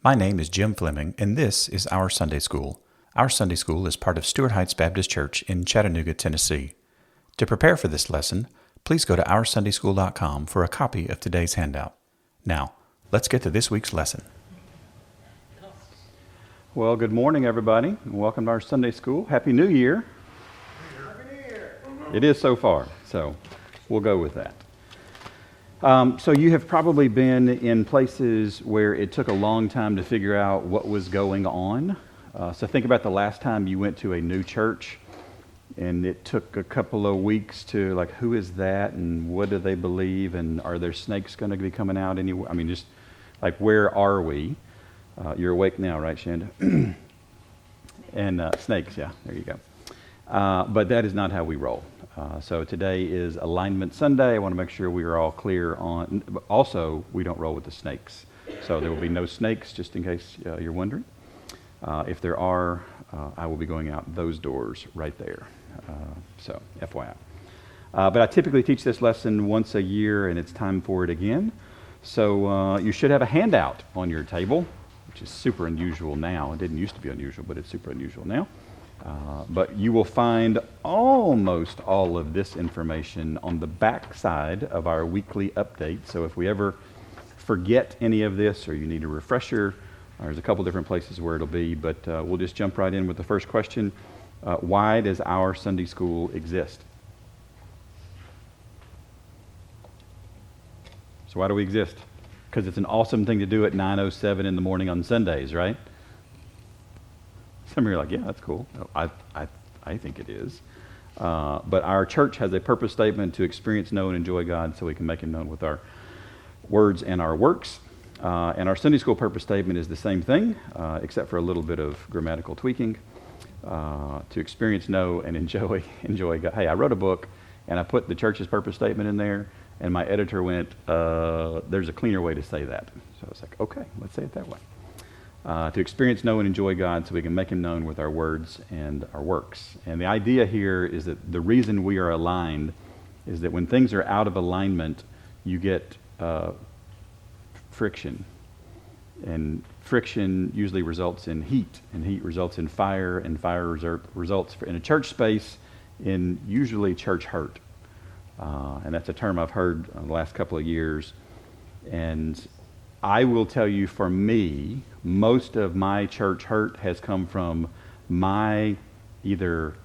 My name is Jim Fleming, and this is Our Sunday School. Our Sunday School is part of Stuart Heights Baptist Church in Chattanooga, Tennessee. To prepare for this lesson, please go to OurSundaySchool.com for a copy of today's handout. Now, let's get to this week's lesson. Well, good morning, everybody, and welcome to our Sunday School. Happy New Year. Happy New Year. It is so far, so we'll go with that. So you have probably been in places where it took a long time to figure out what was going on. So think about the last time you went to a new church, and it took a couple of weeks to, like, who is that, and what do they believe, and are there snakes going to be coming out anywhere? I mean, just, like, where are we? You're awake now, right, Shanda? And snakes, yeah, there you go. But that is not how we roll. So today is Alignment Sunday. I want to make sure we are all clear on. Also, we don't roll with the snakes. So there will be no snakes, just in case you're wondering. If there are, I will be going out those doors right there. So FYI. But I typically teach this lesson once a year, and it's time for it again. So you should have a handout on your table, which is super unusual now. It didn't used to be unusual, but it's super unusual now. But you will find almost all of this information on the back side of our weekly update. So if we ever forget any of this or you need a refresher, there's a couple different places where it'll be, but we'll just jump right in with the first question. Why does our Sunday school exist? So why do we exist? Because it's an awesome thing to do at 9:07 in the morning on Sundays, right? Some of you are like, yeah, that's cool. I think it is. But our church has a purpose statement to experience, know, and enjoy God so we can make Him known with our words and our works. And our Sunday school purpose statement is the same thing, except for a little bit of grammatical tweaking. To experience, know, and enjoy God. Hey, I wrote a book, and I put the church's purpose statement in there, and my editor went, there's a cleaner way to say that. So I was like, okay, let's say it that way. To experience, know, and enjoy God so we can make Him known with our words and our works. And the idea here is that the reason we are aligned is that when things are out of alignment, you get friction. And friction usually results in heat, and heat results in fire, and fire results in a church space in usually church hurt. And that's a term I've heard the last couple of years. And I will tell you, for me, most of my church hurt has come from my either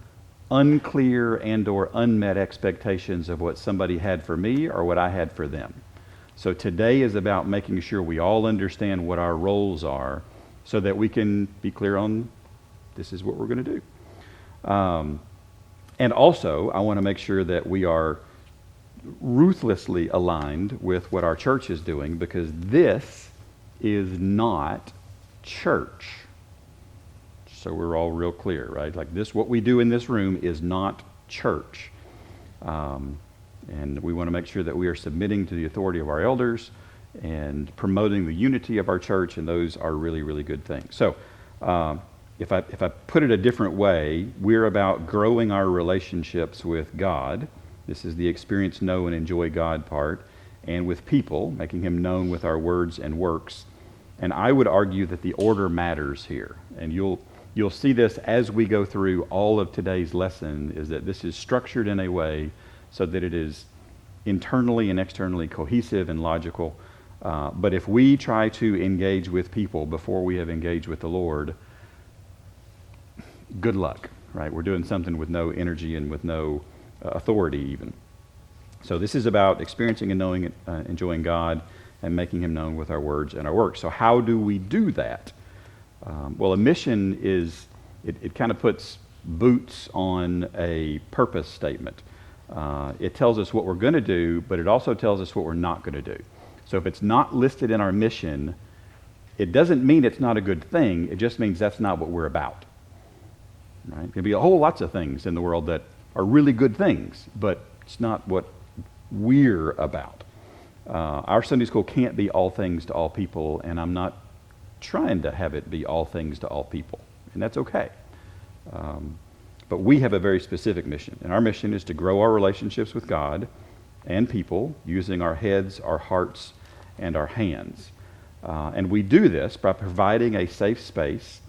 unclear and or unmet expectations of what somebody had for me or what I had for them. So today is about making sure we all understand what our roles are so that we can be clear on this is what we're going to do. And also, I want to make sure that we are ruthlessly aligned with what our church is doing, because this is not church. So we're all real clear, right? Like this, what we do in this room is not church. And we want to make sure that we are submitting to the authority of our elders and promoting the unity of our church, and those are really, really good things. So if I put it a different way, we're about growing our relationships with God. This is the experience, know, and enjoy God part, and with people, making Him known with our words and works. And I would argue that the order matters here. And you'll see this as we go through all of today's lesson, is that this is structured in a way so that it is internally and externally cohesive and logical. But if we try to engage with people before we have engaged with the Lord, good luck, right? We're doing something with no energy and with no authority even. So this is about experiencing and knowing, enjoying God, and making Him known with our words and our works. So how do we do that? Well, a mission is, it kind of puts boots on a purpose statement. It tells us what we're going to do, but it also tells us what we're not going to do. So if it's not listed in our mission, it doesn't mean it's not a good thing. It just means that's not what we're about. Right? There can be a whole lots of things in the world that are really good things, but it's not what we're about. Our Sunday school can't be all things to all people, and I'm not trying to have it be all things to all people, and that's okay. But we have a very specific mission, and our mission is to grow our relationships with God and people using our heads, our hearts, and our hands. And we do this by providing a safe space.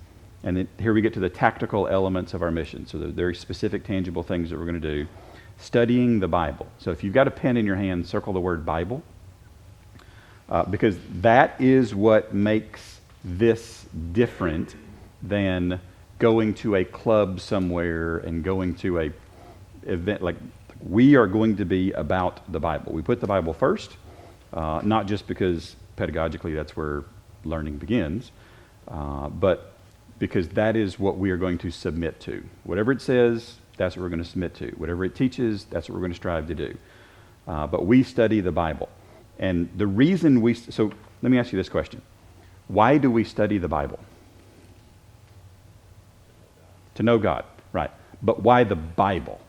And then here we get to the tactical elements of our mission. So the very specific, tangible things that we're going to do. Studying the Bible. So if you've got a pen in your hand, circle the word Bible. Because that is what makes this different than going to a club somewhere and going to a event. Like, we are going to be about the Bible. We put the Bible first, not just because pedagogically that's where learning begins, but because that is what we are going to submit to. Whatever it says, that's what we're going to submit to. Whatever it teaches, that's what we're going to strive to do. But we study the Bible. And the reason so let me ask you this question. Why do we study the Bible? To know God, right. But why the Bible?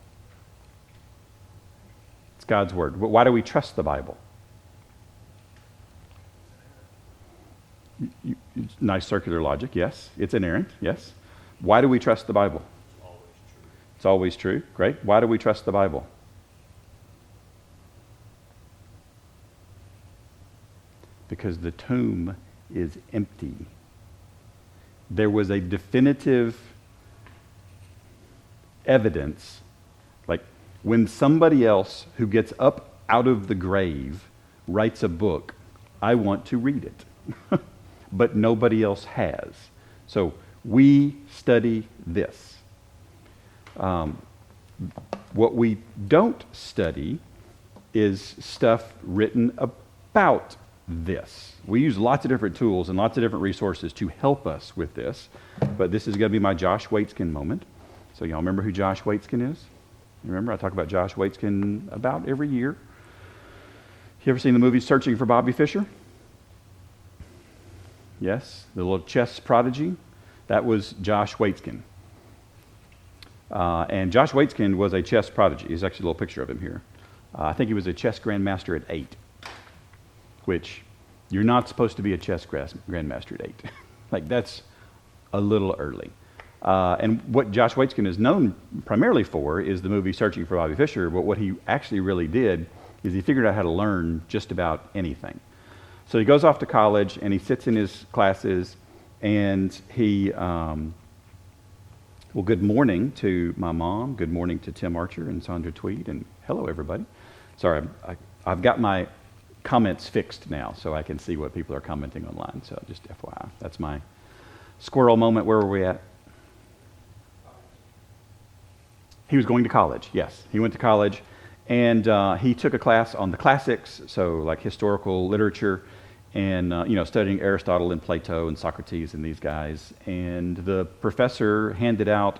It's God's Word. Why do we trust the Bible? Nice circular logic, yes. It's inerrant, yes. Why do we trust the Bible? It's always true. Great. Why do we trust the Bible? Because the tomb is empty. There was a definitive evidence, like when somebody else who gets up out of the grave writes a book, I want to read it. But nobody else has. So we study this. What we don't study is stuff written about this. We use lots of different tools and lots of different resources to help us with this, but this is going to be my Josh Waitzkin moment. So y'all remember who Josh Waitzkin is? Remember, I talk about Josh Waitzkin about every year. You ever seen the movie Searching for Bobby Fischer? Yes, the little chess prodigy. That was Josh Waitzkin. And Josh Waitzkin was a chess prodigy. There's actually a little picture of him here. I think he was a chess grandmaster at 8, which you're not supposed to be a chess grandmaster at 8. Like, that's a little early. And what Josh Waitzkin is known primarily for is the movie Searching for Bobby Fischer, but what he actually really did is he figured out how to learn just about anything. So he goes off to college and he sits in his classes and he, well, good morning to my mom, good morning to Tim Archer and Sandra Tweed, and hello everybody. Sorry, I've got my comments fixed now so I can see what people are commenting online, so just FYI. That's my squirrel moment. Where were we at? He was going to college, yes. He went to college, and he took a class on the classics, so like historical literature, and studying Aristotle and Plato and Socrates and these guys. And the professor handed out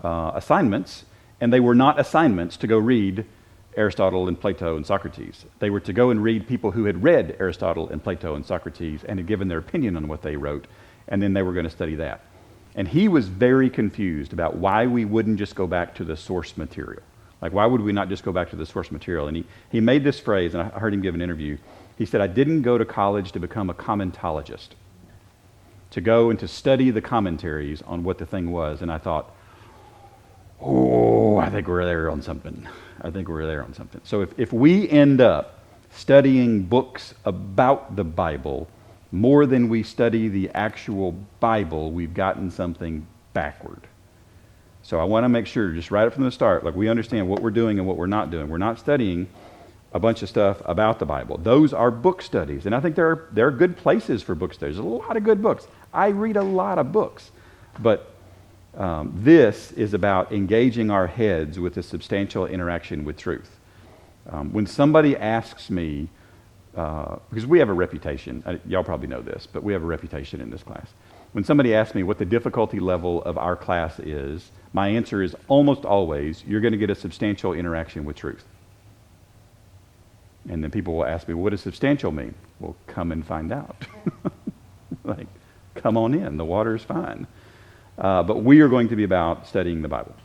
assignments, and they were not assignments to go read Aristotle and Plato and Socrates. They were to go and read people who had read Aristotle and Plato and Socrates and had given their opinion on what they wrote, and then they were going to study that. And he was very confused about why we wouldn't just go back to the source material. Like, why would we not just go back to the source material? And he made this phrase, and I heard him give an interview. He said, I didn't go to college to become a commentologist, to go and to study the commentaries on what the thing was. And I thought, oh, I think we're there on something. So if we end up studying books about the Bible more than we study the actual Bible, we've gotten something backward. So I want to make sure, just right up from the start, like we understand what we're doing and what we're not doing. We're not studying a bunch of stuff about the Bible. Those are book studies, and I think there are good places for book studies. There's a lot of good books. I read a lot of books, but this is about engaging our heads with a substantial interaction with truth. When somebody asks me, because we have a reputation, y'all probably know this, but we have a reputation in this class. When somebody asks me what the difficulty level of our class is, my answer is almost always, you're going to get a substantial interaction with truth. And then people will ask me, what does substantial mean? Well, come and find out. Like, come on in, the water is fine. But we are going to be about studying the Bible.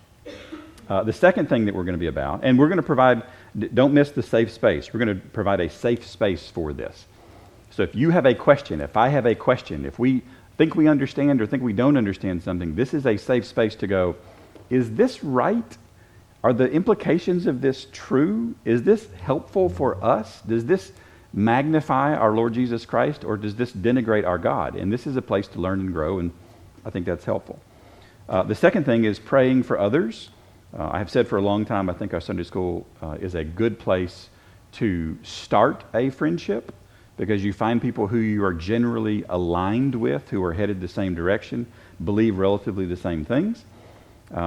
The second thing that we're going to be about, and we're going to provide, don't miss the safe space. We're going to provide a safe space for this. So if you have a question, if I have a question, if we think we understand or think we don't understand something, this is a safe space to go, is this right? Are the implications of this true? Is this helpful for us? Does this magnify our Lord Jesus Christ, or does this denigrate our God? And this is a place to learn and grow, and I think that's helpful. The second thing is praying for others. I have said for a long time, I think our Sunday school is a good place to start a friendship, because you find people who you are generally aligned with, who are headed the same direction, believe relatively the same things.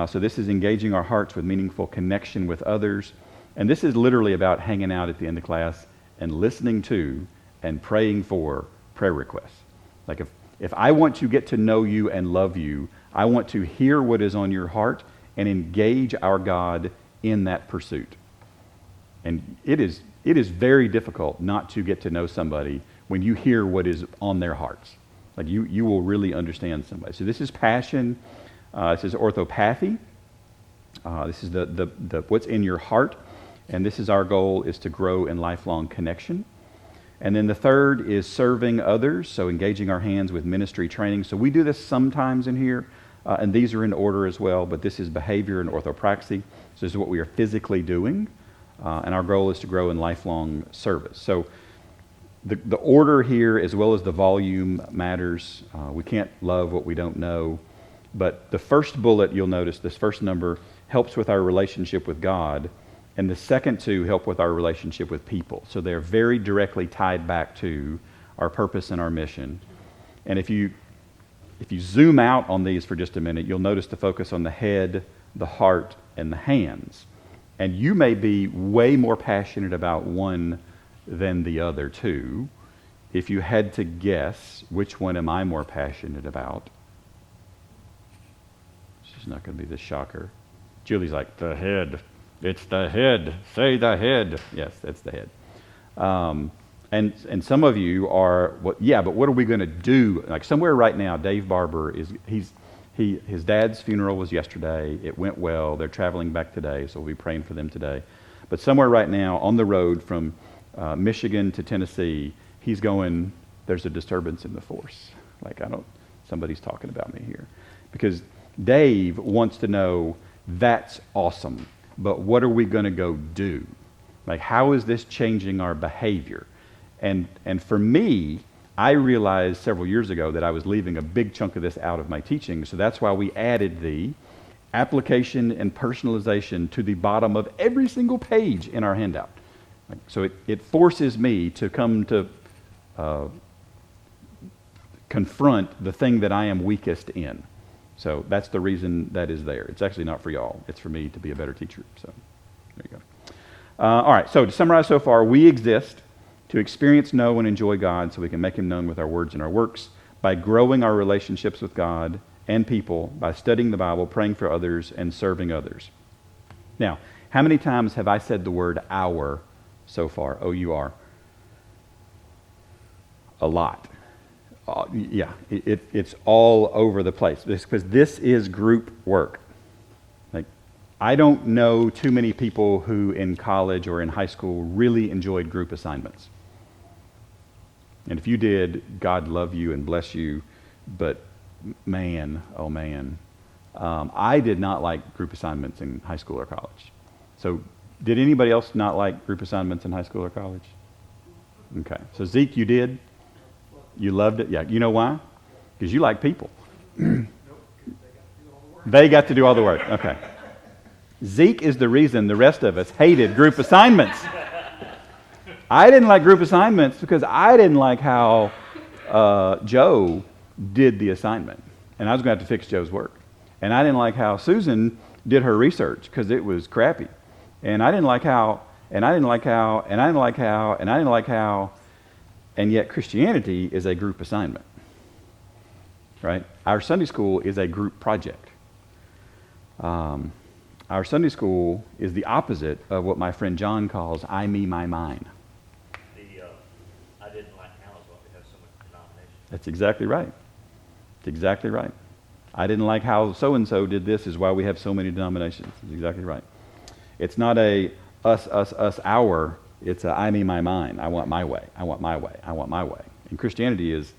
So this is engaging our hearts with meaningful connection with others. And this is literally about hanging out at the end of class and listening to and praying for prayer requests. Like if I want to get to know you and love you, I want to hear what is on your heart and engage our God in that pursuit. And it is very difficult not to get to know somebody when you hear what is on their hearts. Like you will really understand somebody. So this is passion. This is orthopathy. This is the what's in your heart. And this is our goal, is to grow in lifelong connection. And then the third is serving others, so engaging our hands with ministry training. So we do this sometimes in here, and these are in order as well, but this is behavior and orthopraxy. So this is what we are physically doing, and our goal is to grow in lifelong service. So the order here, as well as the volume, matters. We can't love what we don't know. But the first bullet, you'll notice, this first number, helps with our relationship with God. And the second two help with our relationship with people. So they're very directly tied back to our purpose and our mission. And if you zoom out on these for just a minute, you'll notice the focus on the head, the heart, and the hands. And you may be way more passionate about one than the other two. If you had to guess, which one am I more passionate about? This is not going to be the shocker. Julie's like, the head. It's the head. Say the head. Yes, that's the head. And some of you are, but what are we going to do? Like somewhere right now, Dave Barber his dad's funeral was yesterday. It went well. They're traveling back today, so we'll be praying for them today. But somewhere right now on the road from Michigan to Tennessee, he's going, there's a disturbance in the force. Like somebody's talking about me here. Because Dave wants to know, that's awesome. But what are we going to go do? Like, how is this changing our behavior? And for me, I realized several years ago that I was leaving a big chunk of this out of my teaching. So that's why we added the application and personalization to the bottom of every single page in our handout. So it forces me to come to confront the thing that I am weakest in. So that's the reason that is there. It's actually not for y'all. It's for me to be a better teacher. So there you go. All right, so to summarize so far, we exist to experience, know, and enjoy God so we can make him known with our words and our works, by growing our relationships with God and people, by studying the Bible, praying for others, and serving others. Now, how many times have I said the word our so far? O-U-R. A lot. It's all over the place, because this is group work. Like, I don't know too many people who in college or in high school really enjoyed group assignments. And if you did, God love you and bless you, but man, oh man, I did not like group assignments in high school or college. So did anybody else not like group assignments in high school or college? Okay, so Zeke, you did? You loved it? Yeah. You know why? Because you like people. They got to do all the work. Okay. Zeke is the reason the rest of us hated group assignments. I didn't like group assignments because I didn't like how Joe did the assignment. And I was going to have to fix Joe's work. And I didn't like how Susan did her research because it was crappy. And I didn't like how, and I didn't like how, and I didn't like how, and I didn't like how. And yet Christianity is a group assignment, right? Our Sunday school is a group project. Our Sunday school is the opposite of what my friend John calls I, me, my, mine. I didn't like how is what we have so much denomination. That's exactly right. That's exactly right. I didn't like how so-and-so did this is why we have so many denominations. That's exactly right. It's not a us, our. It's a I, me, my, mine. I want my way. I want my way. I want my way. And Christianity is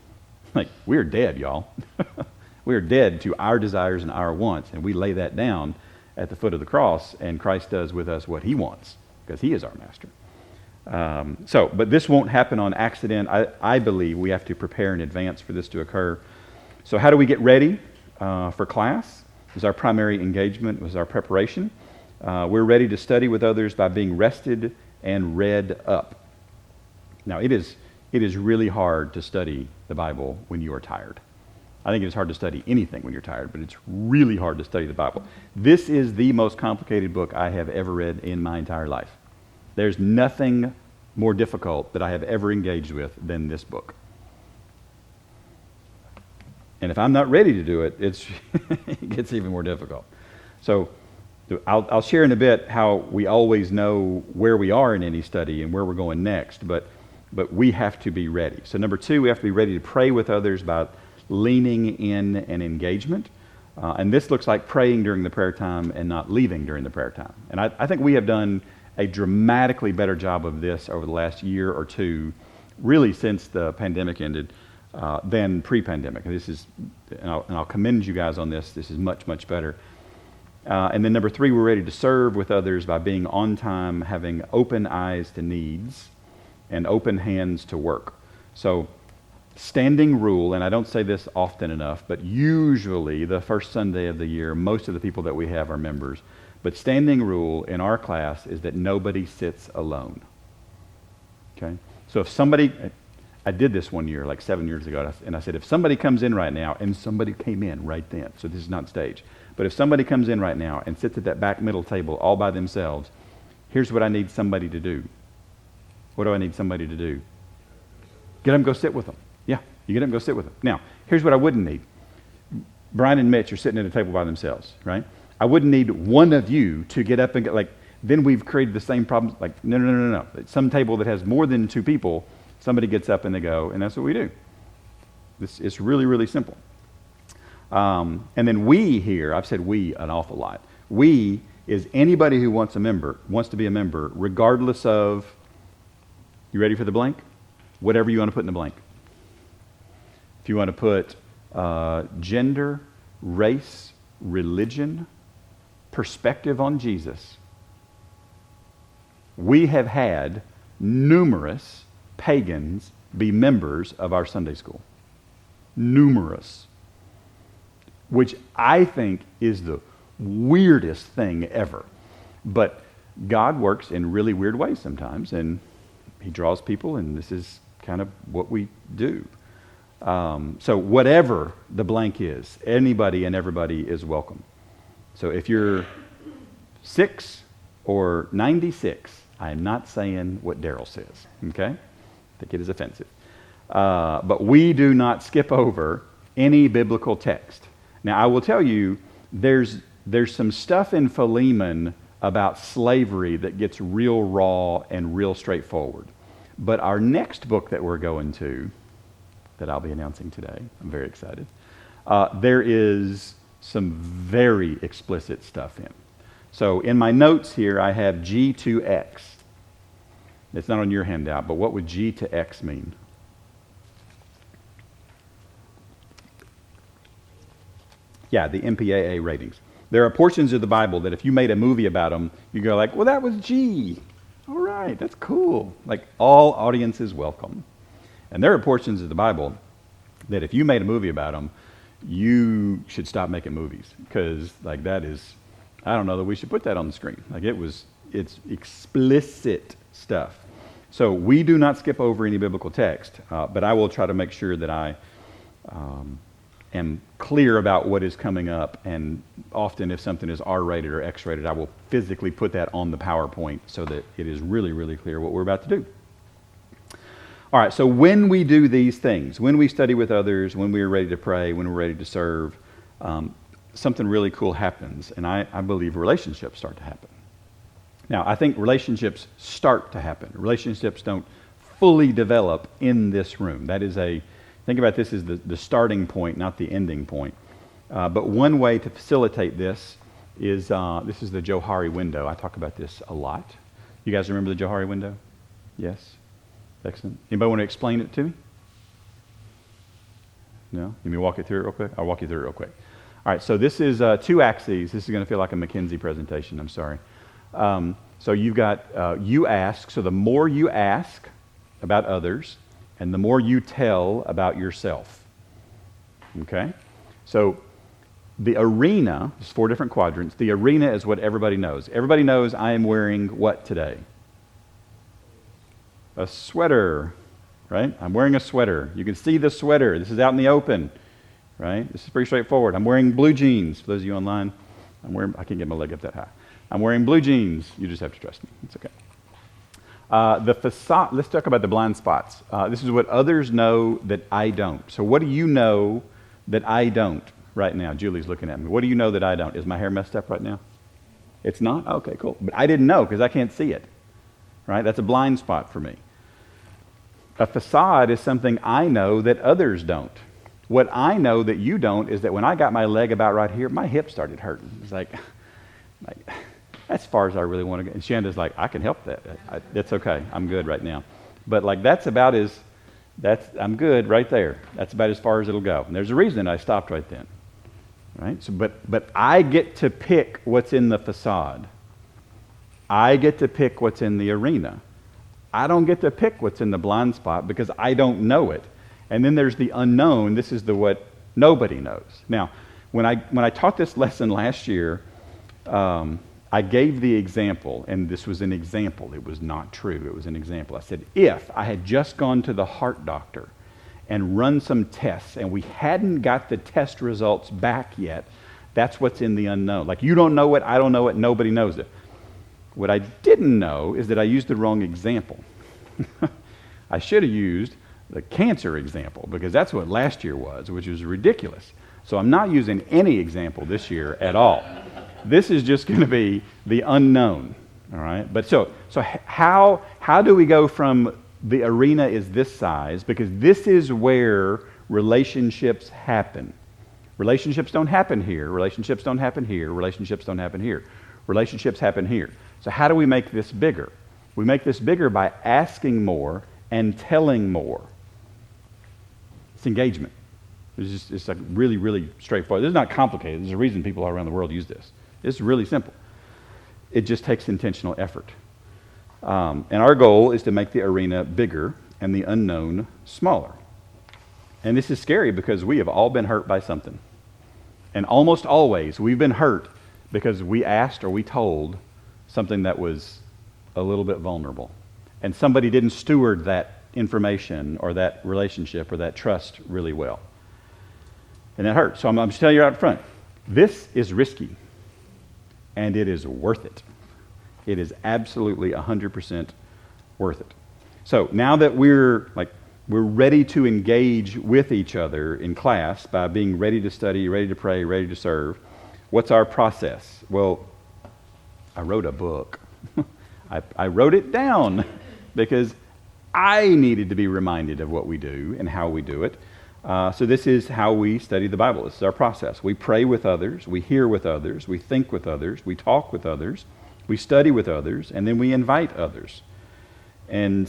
like, we're dead, y'all. We're dead to our desires and our wants, and we lay that down at the foot of the cross, and Christ does with us what he wants, because he is our master. But this won't happen on accident. I believe we have to prepare in advance for this to occur. So how do we get ready for class? Is our primary engagement, was our preparation. We're ready to study with others by being rested and read up. Now, it is really hard to study the Bible when you are tired. I think it's hard to study anything when you're tired, but it's really hard to study the Bible. This is the most complicated book I have ever read in my entire life. There's nothing more difficult that I have ever engaged with than this book. And if I'm not ready to do it, it gets even more difficult. So I'll share in a bit how we always know where we are in any study and where we're going next, but we have to be ready. So number 2, we have to be ready to pray with others by leaning in an engagement. And this looks like praying during the prayer time and not leaving during the prayer time. And I think we have done a dramatically better job of this over the last year or two, really since the pandemic ended, than pre-pandemic. And I'll commend you guys on this. This is much, much better. And then number 3, we're ready to serve with others by being on time, having open eyes to needs, and open hands to work. So standing rule, and I don't say this often enough, but usually the first Sunday of the year, most of the people that we have are members. But standing rule in our class is that nobody sits alone. Okay? So if somebody, I did this one year, like 7 years ago, and I said, if somebody comes in right now, and somebody came in right then, so this is not stage, but if somebody comes in right now and sits at that back middle table all by themselves, here's what I need somebody to do. What do I need somebody to do? Get them, go sit with them. Yeah, you get them, go sit with them. Now, here's what I wouldn't need. Brian and Mitch are sitting at a table by themselves, right? I wouldn't need one of you to get up and get, like, then we've created the same problem. Like, no. At some table that has more than 2 people, somebody gets up and they go, and that's what we do. It's really, really simple. And then we here, I've said we an awful lot. We is anybody who wants to be a member, regardless of, you ready for the blank? Whatever you want to put in the blank. If you want to put gender, race, religion, perspective on Jesus. We have had numerous pagans be members of our Sunday school. Numerous. Which I think is the weirdest thing ever. But God works in really weird ways sometimes, and he draws people, and this is kind of what we do. So whatever the blank is, anybody and everybody is welcome. So if you're 6 or 96, I am not saying what Daryl says, okay? I think it is offensive. But we do not skip over any biblical text. Now, I will tell you, there's some stuff in Philemon about slavery that gets real raw and real straightforward. But our next book that we're going to, that I'll be announcing today, I'm very excited, there is some very explicit stuff in. So in my notes here, I have G to X. It's not on your handout, but what would G to X mean? Yeah, the MPAA ratings. There are portions of the Bible that if you made a movie about them, you go like, well, that was G. All right, that's cool. Like, all audiences welcome. And there are portions of the Bible that if you made a movie about them, you should stop making movies. Because, like, that is, I don't know that we should put that on the screen. Like, it's explicit stuff. So we do not skip over any biblical text, but I will try to make sure that I am clear about what is coming up, and often if something is R-rated or X-rated, I will physically put that on the PowerPoint so that it is really, really clear what we're about to do. All right, so when we do these things, when we study with others, when we are ready to pray, when we're ready to serve, something really cool happens, and I believe relationships start to happen. Now, I think relationships start to happen. Relationships don't fully develop in this room. That is think about this as the starting point, not the ending point. But one way to facilitate this is the Johari window. I talk about this a lot. You guys remember the Johari window? Yes? Excellent. Anybody want to explain it to me? No? Let me walk you through it real quick? I'll walk you through it real quick. All right, so this is 2 axes. This is going to feel like a McKinsey presentation. I'm sorry. So you've got you ask. So the more you ask about others, and the more you tell about yourself. Okay? So the arena, there's 4 different quadrants. The arena is what everybody knows. Everybody knows I am wearing what today? A sweater, right? I'm wearing a sweater. You can see the sweater. This is out in the open, right? This is pretty straightforward. I'm wearing blue jeans. For those of you online, I can't get my leg up that high. I'm wearing blue jeans. You just have to trust me. It's okay. The facade, let's talk about the blind spots. This is what others know that I don't. So what do you know that I don't right now? Julie's looking at me. What do you know that I don't? Is my hair messed up right now? It's not? Okay, cool. But I didn't know because I can't see it, right? That's a blind spot for me. A facade is something I know that others don't. What I know that you don't is that when I got my leg about right here, my hip started hurting. It's like that's as far as I really want to go. And Shanda's like, I can help that. That's okay. I'm good right now. But like I'm good right there. That's about as far as it'll go. And there's a reason I stopped right then. Right? So, but I get to pick what's in the facade. I get to pick what's in the arena. I don't get to pick what's in the blind spot because I don't know it. And then there's the unknown. This is what nobody knows. Now, when I taught this lesson last year, I gave the example, and this was an example. It was not true. It was an example. I said, if I had just gone to the heart doctor and run some tests, and we hadn't got the test results back yet, that's what's in the unknown. Like, you don't know it, I don't know it, nobody knows it. What I didn't know is that I used the wrong example. I should have used the cancer example, because that's what last year was, which was ridiculous. So I'm not using any example this year at all. This is just going to be the unknown, all right? But so how do we go from the arena is this size? Because this is where relationships happen. Relationships don't happen here. Relationships don't happen here. Relationships don't happen here. Relationships happen here. So how do we make this bigger? We make this bigger by asking more and telling more. It's engagement. It's like really, really straightforward. This is not complicated. There's a reason people all around the world use this. It's really simple. It just takes intentional effort. And our goal is to make the arena bigger and the unknown smaller. And this is scary because we have all been hurt by something. And almost always we've been hurt because we asked or we told something that was a little bit vulnerable. And somebody didn't steward that information or that relationship or that trust really well. And that hurts. So I'm just telling you out front, this is risky. And it is worth it. It is absolutely 100% worth it. So now that we're ready to engage with each other in class by being ready to study, ready to pray, ready to serve, what's our process? Well, I wrote a book. I wrote it down because I needed to be reminded of what we do and how we do it. So this is how we study the Bible. This is our process. We pray with others, we hear with others, we think with others, we talk with others, we study with others, and then we invite others. And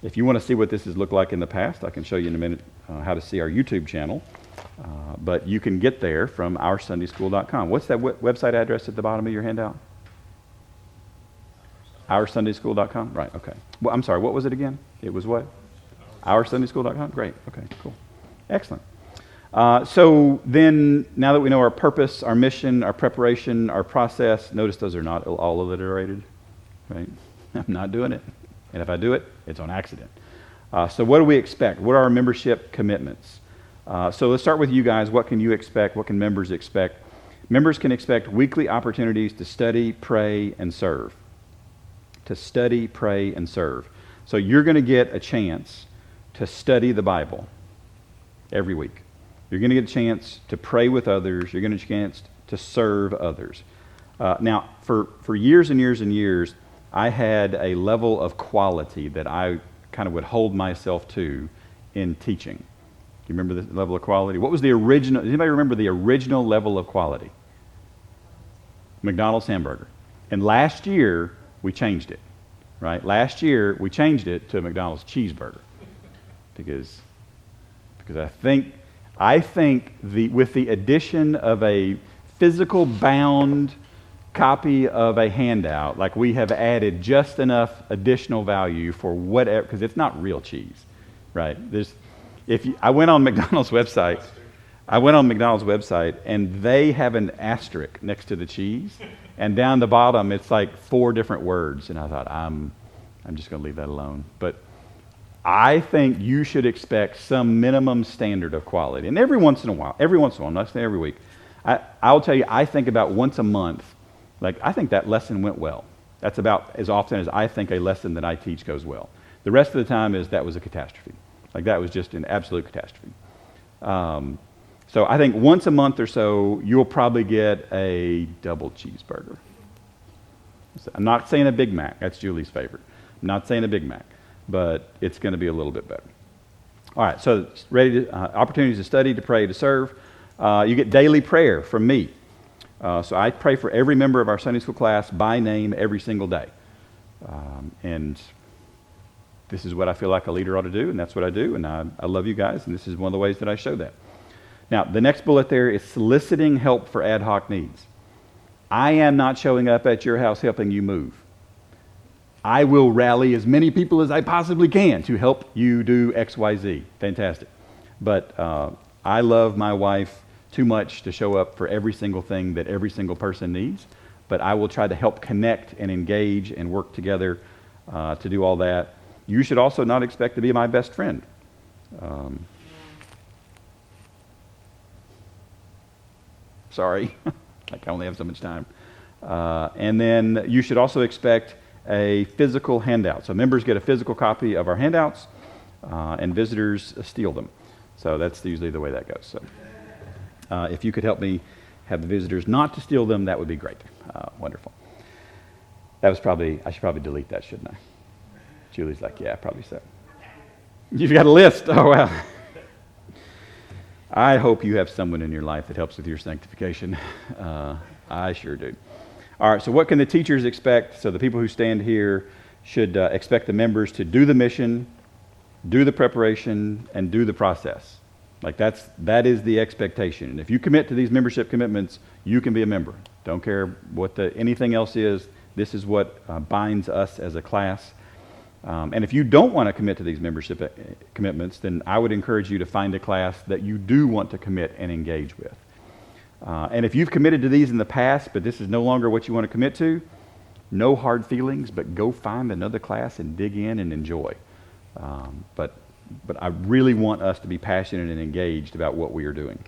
if you want to see what this has looked like in the past, I can show you in a minute how to see our YouTube channel. But you can get there from OurSundaySchool.com. What's that website address at the bottom of your handout? OurSundaySchool.com? Right, okay. Well, I'm sorry, what was it again? It was what? OurSundaySchool.com? Great, okay, cool. Excellent. So then, now that we know our purpose, our mission, our preparation, our process, notice those are not all alliterated, right? I'm not doing it. And if I do it, it's on accident. So what do we expect? What are our membership commitments? So let's start with you guys. What can you expect? What can members expect? Members can expect weekly opportunities to study, pray, and serve. To study, pray, and serve. So you're going to get a chance to study the Bible every week. You're going to get a chance to pray with others. You're going to get a chance to serve others. Now, for years and years and years, I had a level of quality that I kind of would hold myself to in teaching. Do you remember the level of quality? What was the original? Does anybody remember the original level of quality? McDonald's hamburger. And last year, we changed it. Right? Last year, we changed it to a McDonald's cheeseburger. Because I think with the addition of a physical bound copy of a handout, like we have added just enough additional value for whatever, because it's not real cheese, right? I went on McDonald's website. And they have an asterisk next to the cheese, and down the bottom it's like 4 different words. And I thought, I'm just going to leave that alone. But I think you should expect some minimum standard of quality. And every once in a while, I'm not saying every week, I'll tell you, I think about once a month, like I think that lesson went well. That's about as often as I think a lesson that I teach goes well. The rest of the time that was a catastrophe. Like that was just an absolute catastrophe. So I think once a month or so, you'll probably get a double cheeseburger. I'm not saying a Big Mac. That's Julie's favorite. I'm not saying a Big Mac, but it's going to be a little bit better. All right, so opportunities to study, to pray, to serve. You get daily prayer from me. So I pray for every member of our Sunday school class by name every single day. And this is what I feel like a leader ought to do, and that's what I do. And I love you guys, and this is one of the ways that I show that. Now, the next bullet there is soliciting help for ad hoc needs. I am not showing up at your house helping you move. I will rally as many people as I possibly can to help you do X, Y, Z. Fantastic. But I love my wife too much to show up for every single thing that every single person needs. But I will try to help connect and engage and work together to do all that. You should also not expect to be my best friend. Sorry, like I only have so much time. And then you should also expect a physical handout. So members get a physical copy of our handouts, and visitors steal them. So that's usually the way that goes. So if you could help me have the visitors not to steal them, that would be great. Wonderful. I should probably delete that, shouldn't I? Julie's like, yeah, probably so. You've got a list. Oh, wow. I hope you have someone in your life that helps with your sanctification. I sure do. All right, so what can the teachers expect? So the people who stand here should expect the members to do the mission, do the preparation, and do the process. Like that is the expectation. And if you commit to these membership commitments, you can be a member. Don't care what anything else is. This is what binds us as a class. And if you don't want to commit to these membership commitments, then I would encourage you to find a class that you do want to commit and engage with. And if you've committed to these in the past, but this is no longer what you want to commit to, no hard feelings, but go find another class and dig in and enjoy. But I really want us to be passionate and engaged about what we are doing.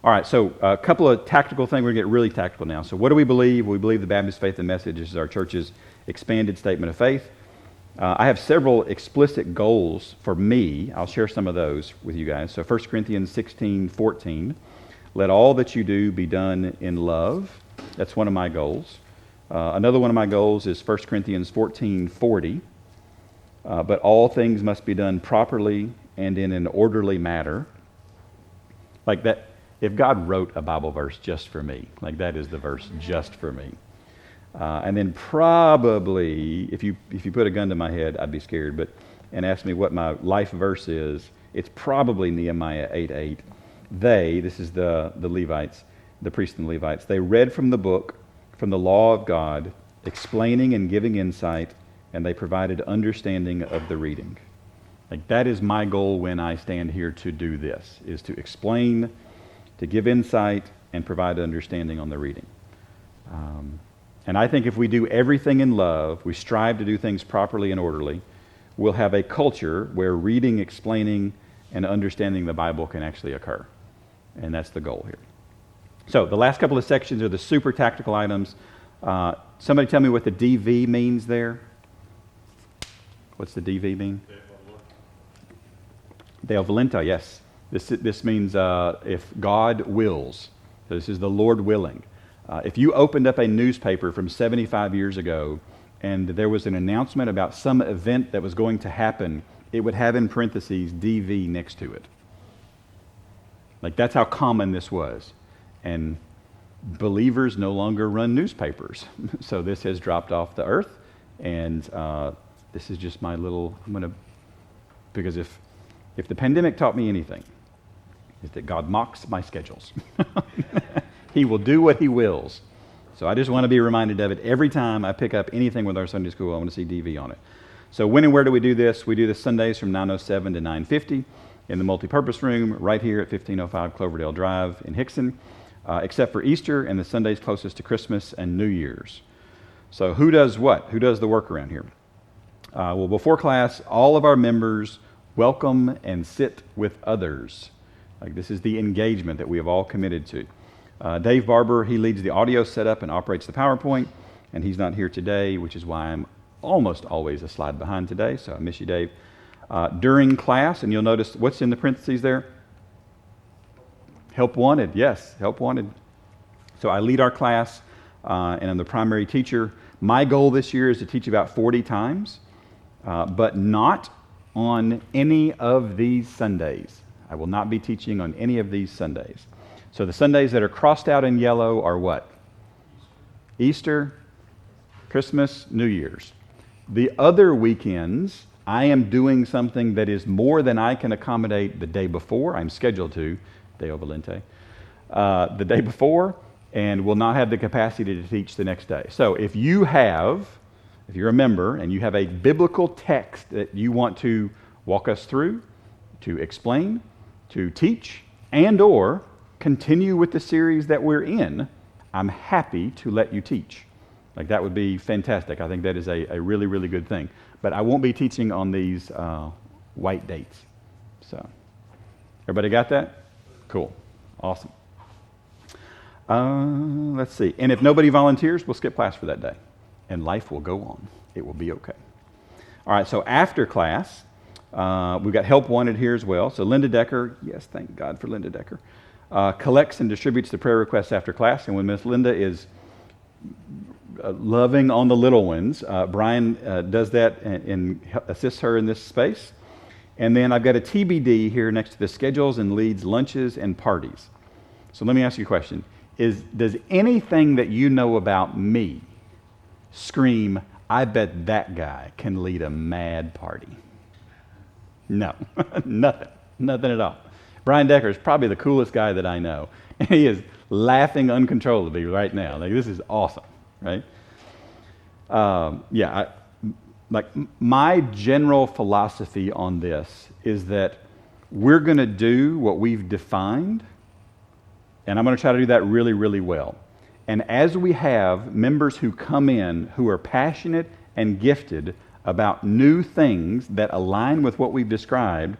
All right, so a couple of tactical things. We're going to get really tactical now. So what do we believe? We believe the Baptist Faith and Message is our church's expanded statement of faith. I have several explicit goals for me. I'll share some of those with you guys. So 1 Corinthians 16:14, let all that you do be done in love. That's one of my goals. Another one of my goals is 1 Corinthians 14:40, but all things must be done properly and in an orderly manner. Like that, if God wrote a Bible verse just for me, like that is the verse just for me. And then probably, if you put a gun to my head, I'd be scared, and ask me what my life verse is, it's probably Nehemiah 8:8. This is the Levites, the priests and Levites, they read from the book, from the law of God, explaining and giving insight, and they provided understanding of the reading. Like that is my goal when I stand here to do this, is to explain, to give insight, and provide understanding on the reading. And I think if we do everything in love, we strive to do things properly and orderly, we'll have a culture where reading, explaining, and understanding the Bible can actually occur. And that's the goal here. So the last couple of sections are the super tactical items. Somebody tell me what the DV means there. What's the DV mean? Deo volenta, yes. This means if God wills. So this is the Lord willing. If you opened up a newspaper from 75 years ago and there was an announcement about some event that was going to happen, it would have in parentheses DV next to it. Like that's how common this was. And believers no longer run newspapers. So this has dropped off the earth. And this is just my little, because if the pandemic taught me anything, is that God mocks my schedules. He will do what he wills. So I just want to be reminded of it every time I pick up anything with our Sunday school. I want to see DV on it. So when and where do we do this? We do this Sundays from 9:07 to 9:50 in the multipurpose room right here at 1505 Cloverdale Drive in Hixson, except for Easter and the Sundays closest to Christmas and New Year's. So who does what? Who does the work around here? Well, before class, all of our members welcome and sit with others. Like, this is the engagement that we have all committed to. Dave Barber, he leads the audio setup and operates the PowerPoint, and he's not here today, which is why I'm almost always a slide behind today, so I miss you, Dave. During class, and you'll notice what's in the parentheses there? Help wanted, yes, help wanted. So I lead our class, and I'm the primary teacher. My goal this year is to teach about 40 times, but not on any of these Sundays. I will not be teaching on any of these Sundays. So the Sundays that are crossed out in yellow are what? Easter, Christmas, New Year's. The other weekends, I am doing something that is more than I can accommodate the day before. I'm scheduled to, Deo Valente, the day before, and will not have the capacity to teach the next day. So if you're a member and you have a biblical text that you want to walk us through, to explain, to teach, and or continue with the series that we're in, I'm happy to let you teach. Like, that would be fantastic. I think that is a really, really good thing. But I won't be teaching on these white dates. So, everybody got that? Cool. Awesome. Let's see. And if nobody volunteers, we'll skip class for that day. And life will go on. It will be okay. All right, so after class, we've got help wanted here as well. So Linda Decker, yes, thank God for Linda Decker, collects and distributes the prayer requests after class. And when Miss Linda is loving on the little ones, Brian does that and assists her in this space. And then I've got a TBD here next to the schedules and leads lunches and parties. So let me ask you a question. Does anything that you know about me scream, I bet that guy can lead a mad party? No, nothing at all. Brian Decker is probably the coolest guy that I know. And he is laughing uncontrollably right now. Like, this is awesome, right? My general philosophy on this is that we're going to do what we've defined, and I'm going to try to do that really, really well. And as we have members who come in who are passionate and gifted about new things that align with what we've described,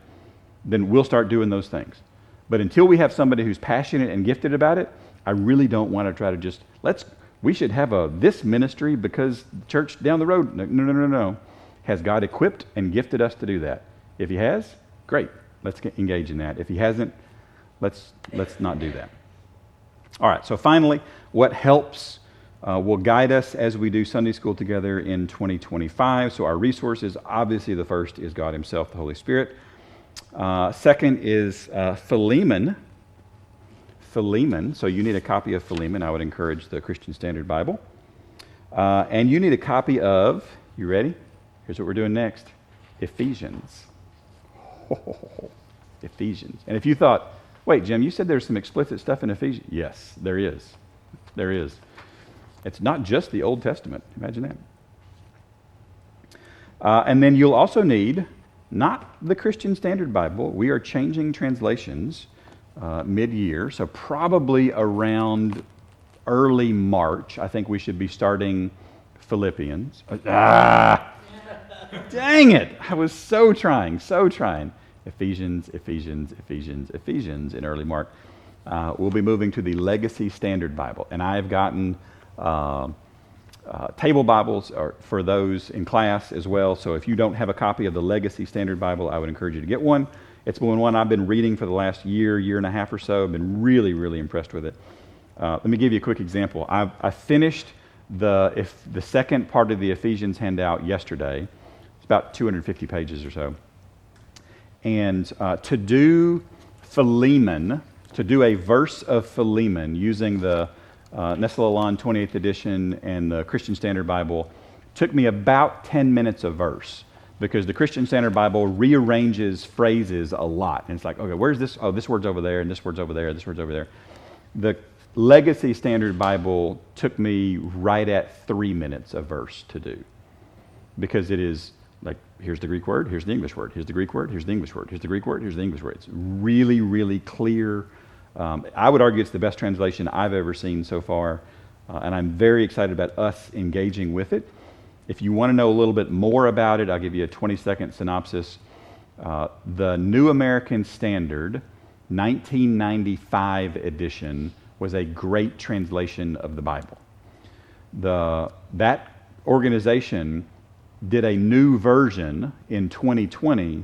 then we'll start doing those things. But until we have somebody who's passionate and gifted about it, I really don't want to try to just, we should have this ministry because church down the road. No. Has God equipped and gifted us to do that? If he has, great. Let's engage in that. If he hasn't, let's not do that. All right, so finally, what helps will guide us as we do Sunday school together in 2025. So our resources, obviously the first is God himself, the Holy Spirit. Second is Philemon. Philemon, so you need a copy of Philemon. I would encourage the Christian Standard Bible. And you need a copy of, you ready? Here's what we're doing next. Ephesians. Ephesians. And if you thought, wait, Jim, you said there's some explicit stuff in Ephesians. Yes, there is. There is. It's not just the Old Testament. Imagine that. And then you'll also need, not the Christian Standard Bible. We are changing translations mid-year, so probably around early March, I think we should be starting Philippians. Dang it! I was so trying. Ephesians in early March. We'll be moving to the Legacy Standard Bible, and I have gotten table Bibles for those in class as well. So if you don't have a copy of the Legacy Standard Bible, I would encourage you to get one. It's been one I've been reading for the last year and a half or so. I've been really, really impressed with it. Let me give you a quick example. I finished the second part of the Ephesians handout yesterday. It's about 250 pages or so. And to do Philemon, to do a verse of Philemon using the Nestle Aland 28th edition and the Christian Standard Bible took me about 10 minutes a verse, because the Christian Standard Bible rearranges phrases a lot. And it's like, okay, where's this? Oh, this word's over there, and this word's over there, this word's over there. The Legacy Standard Bible took me right at 3 minutes a verse to do, because it is like, here's the Greek word, here's the English word, here's the Greek word, here's the English word, here's the Greek word, here's the English word. It's really, really clear. I would argue it's the best translation I've ever seen so far, and I'm very excited about us engaging with it. If you want to know a little bit more about it, I'll give you a 20-second synopsis. The New American Standard 1995 edition was a great translation of the Bible. That organization did a new version in 2020.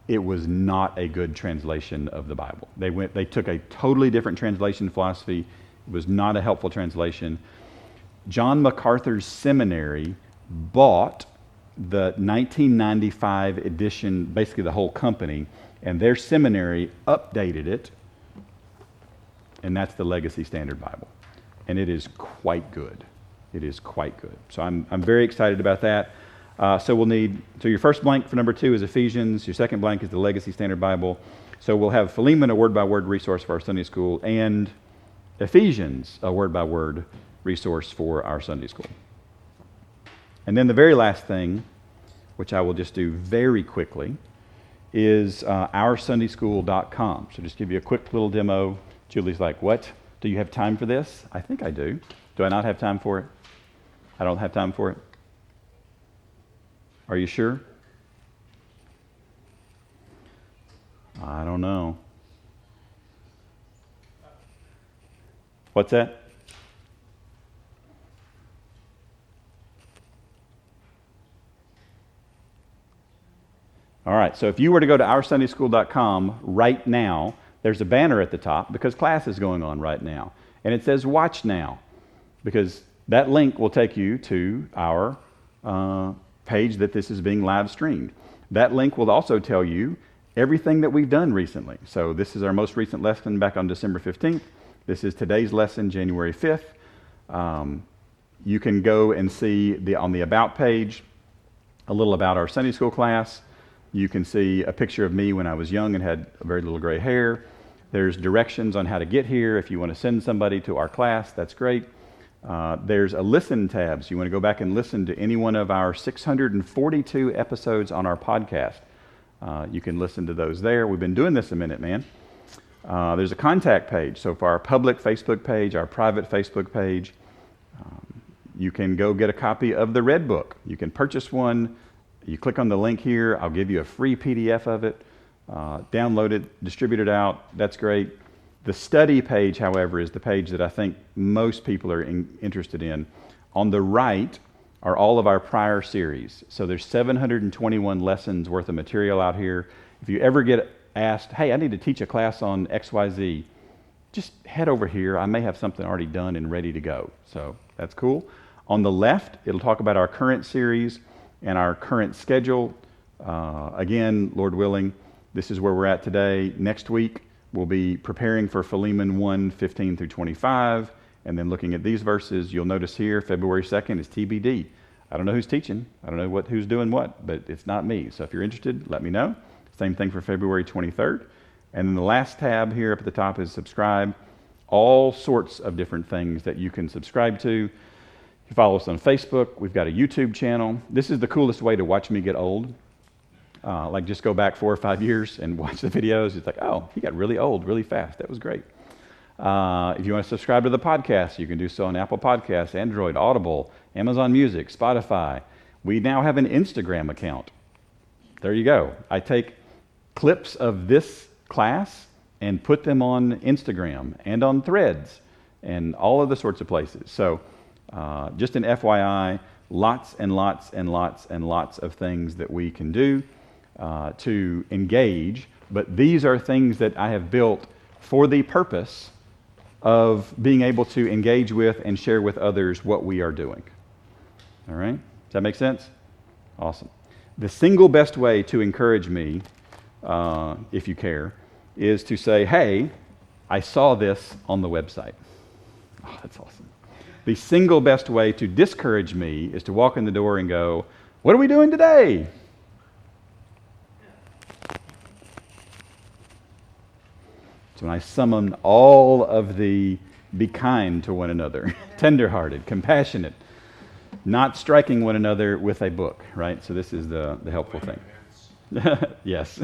It was not a good translation of the Bible. They took a totally different translation philosophy. It was not a helpful translation. John MacArthur's seminary bought the 1995 edition, basically the whole company, and their seminary updated it, and that's the Legacy Standard Bible. And it is quite good. It is quite good. So I'm very excited about that. So your first blank for number 2 is Ephesians. Your second blank is the Legacy Standard Bible. So we'll have Philemon, a word-by-word resource for our Sunday school, and Ephesians, a word-by-word resource for our Sunday school. And then the very last thing, which I will just do very quickly, is OurSundaySchool.com. So just give you a quick little demo. Julie's like, what? Do you have time for this? I think I do. Do I not have time for it? I don't have time for it? Are you sure? I don't know. What's that? All right, so if you were to go to OurSundaySchool.com right now, there's a banner at the top because class is going on right now. And it says Watch Now, because that link will take you to our page that this is being live streamed. That link will also tell you everything that we've done recently. So this is our most recent lesson back on December 15th. This is today's lesson, January 5th. You can go and see on the About page a little about our Sunday school class. You can see a picture of me when I was young and had very little gray hair. There's directions on how to get here. If you want to send somebody to our class, that's great. There's a listen tab, so you want to go back and listen to any one of our 642 episodes on our podcast. You can listen to those there. We've been doing this a minute, man. There's a contact page. So for our public Facebook page, our private Facebook page, you can go get a copy of the Red Book. You can purchase one. You click on the link here. I'll give you a free PDF of it. Download it, distribute it out. That's great. The study page, however, is the page that I think most people are interested in. On the right are all of our prior series. So there's 721 lessons worth of material out here. If you ever get asked, hey, I need to teach a class on XYZ, just head over here. I may have something already done and ready to go. So that's cool. On the left, it'll talk about our current series and our current schedule. Again, Lord willing, this is where we're at today. Next week, we'll be preparing for Philemon 1, 15 through 25, and then looking at these verses. You'll notice here, February 2nd is TBD. I don't know who's teaching. I don't know who's doing what, but it's not me. So if you're interested, let me know. Same thing for February 23rd. And then the last tab here up at the top is subscribe. All sorts of different things that you can subscribe to. You follow us on Facebook. We've got a YouTube channel. This is the coolest way to watch me get old. Like just go back 4 or 5 years and watch the videos. It's like, oh, he got really old really fast. That was great. If you want to subscribe to the podcast, you can do so on Apple Podcasts, Android, Audible, Amazon Music, Spotify. We now have an Instagram account. There you go. I take clips of this class and put them on Instagram and on Threads and all of the sorts of places. So just an FYI, lots and lots and lots and lots of things that we can do to engage, but these are things that I have built for the purpose of being able to engage with and share with others what we are doing. All right? Does that make sense? Awesome. The single best way to encourage me, if you care, is to say, hey, I saw this on the website. Oh, that's awesome. The single best way to discourage me is to walk in the door and go, what are we doing today? So when I summon all of the Be kind to one another, tenderhearted, compassionate, not striking one another with a book, right? So this is the helpful thing. Yes.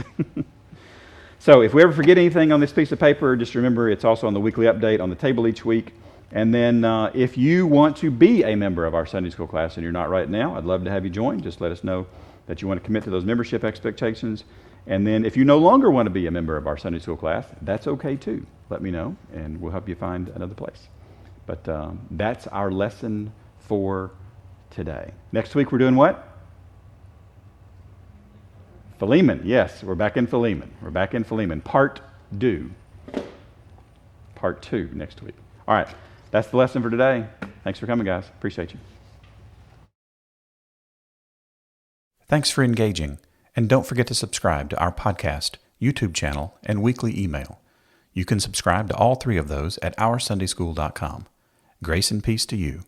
So if we ever forget anything on this piece of paper, just remember it's also on the weekly update on the table each week. And then if you want to be a member of our Sunday school class and you're not right now, I'd love to have you join. Just let us know that you want to commit to those membership expectations. And then if you no longer want to be a member of our Sunday school class, that's okay too. Let me know and we'll help you find another place. But that's our lesson for today. Next week we're doing what? Philemon. Yes, we're back in Philemon. We're back in Philemon. Part 2 next week. All right. That's the lesson for today. Thanks for coming, guys. Appreciate you. Thanks for engaging, and don't forget to subscribe to our podcast, YouTube channel, and weekly email. You can subscribe to all 3 of those at OurSundaySchool.com. Grace and peace to you.